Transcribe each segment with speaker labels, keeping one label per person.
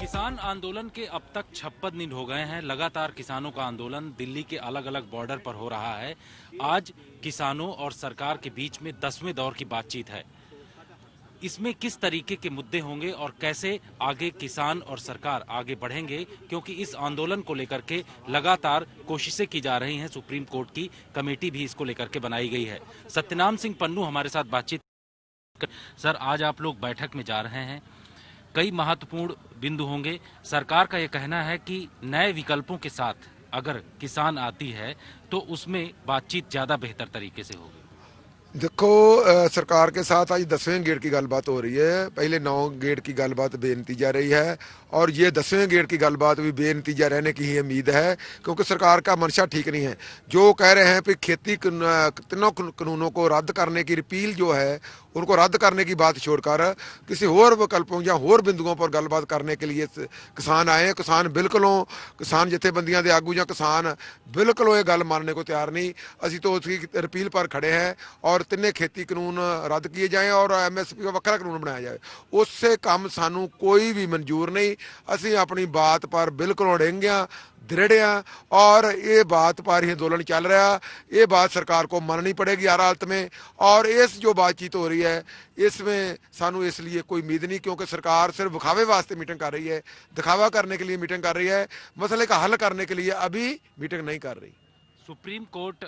Speaker 1: किसान आंदोलन के अब तक 56 दिन हो गए हैं। लगातार किसानों का आंदोलन दिल्ली के अलग अलग बॉर्डर पर हो रहा है। आज किसानों और सरकार के बीच में 10वें दौर की बातचीत है। इसमें किस तरीके के मुद्दे होंगे और कैसे आगे किसान और सरकार आगे बढ़ेंगे, क्योंकि इस आंदोलन को लेकर के लगातार कोशिशें की जा रही हैं। सुप्रीम कोर्ट की कमेटी भी इसको लेकर के बनाई गई है। सत्यनाम सिंह पन्नू हमारे साथ बातचीत। सर, आज आप लोग बैठक में जा रहे हैं, कई महत्वपूर्ण बिंदु होंगे। सरकार का यह कहना है कि नए विकल्पों के साथ अगर किसान आती है तो उसमें बातचीत ज्यादा बेहतर तरीके से होगी।
Speaker 2: देखो, सरकार के साथ आज 10वें गेड़ की गलबात हो रही है। पहले 9 गेड़ की गलबात बेनतीजा रही है और ये 10वें गेड़ की गलबात भी बेनतीजा रहने की ही उम्मीद है, क्योंकि सरकार का मंशा ठीक नहीं है। जो कह रहे हैं कि खेती तीनों कानूनों को रद्द करने की रिपील जो है उनको रद्द करने की बात छोड़कर किसी और विकल्पों या होर बिंदुओं पर गलबात करने के लिए किसान आए। किसान बिल्कुलों किसान जथेबंदियां दे आगू या किसान बिल्कुल ये गल मानने को तैयार नहीं। असी तो उसकी रिपील पर खड़े हैं और तिने खेती कानून रद्द किए जाए और MSP का वक्रा कानून बनाया जाए। उससे कम सानू कोई भी मंजूर नहीं। असी अपनी बात पर बिल्कुल अड़ेंगे, दृढ़ और ये बात पर ही आंदोलन चल रहा। ये बात सरकार को माननी पड़ेगी हर हालत में। और इस जो बातचीत हो रही है इसमें सानू इसलिए कोई उम्मीद नहीं, क्योंकि सरकार सिर्फ दिखावे वास्ते मीटिंग कर रही है, दिखावा करने के लिए मीटिंग कर रही है, मसले का हल करने के लिए अभी मीटिंग नहीं कर रही।
Speaker 1: सुप्रीम कोर्ट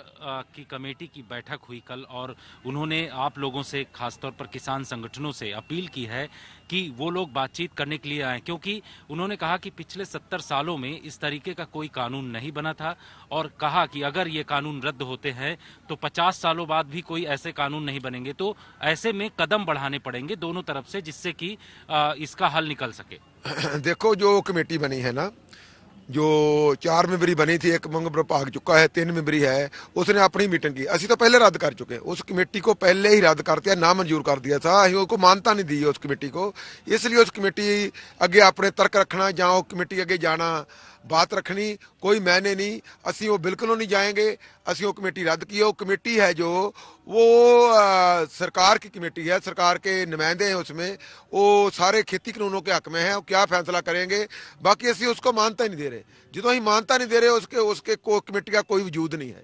Speaker 1: की कमेटी की बैठक हुई कल और उन्होंने आप लोगों से, खासतौर पर किसान संगठनों से अपील की है कि वो लोग बातचीत करने के लिए आए, क्योंकि उन्होंने कहा कि पिछले 70 सालों में इस तरीके का कोई कानून नहीं बना था और कहा कि अगर ये कानून रद्द होते हैं तो 50 सालों बाद भी कोई ऐसे कानून नहीं बनेंगे। तो ऐसे में कदम बढ़ाने पड़ेंगे दोनों तरफ से, जिससे कि इसका हल निकल सके।
Speaker 2: देखो, जो कमेटी बनी है ना, जो 4 मेंबरी बनी थी, एक मंग भाग चुका है, 3 मेंबरी है, उसने अपनी मीटिंग की। असि तो पहले रद्द कर चुके, उस कमेटी को पहले ही रद्द कर दिया, ना मंजूर कर दिया था। अं उसको मानता नहीं दी उस कमेटी को। इसलिए उस कमेटी अगे अपने तर्क रखना या वो कमेटी अगे जाना, बात रखनी कोई मैंने नहीं। असी वो बिल्कुल नहीं जाएंगे। असी वो कमेटी रद्द की। वो कमेटी है जो वो सरकार की कमेटी है, सरकार के नुमाइंदे हैं उसमें, वो सारे खेती कानूनों के हक में है। वो क्या फैसला करेंगे, बाकी असी उसको मानता ही नहीं दे रहे। जो ही मानता नहीं दे रहे उसके उसके कमेटी का कोई वजूद नहीं है।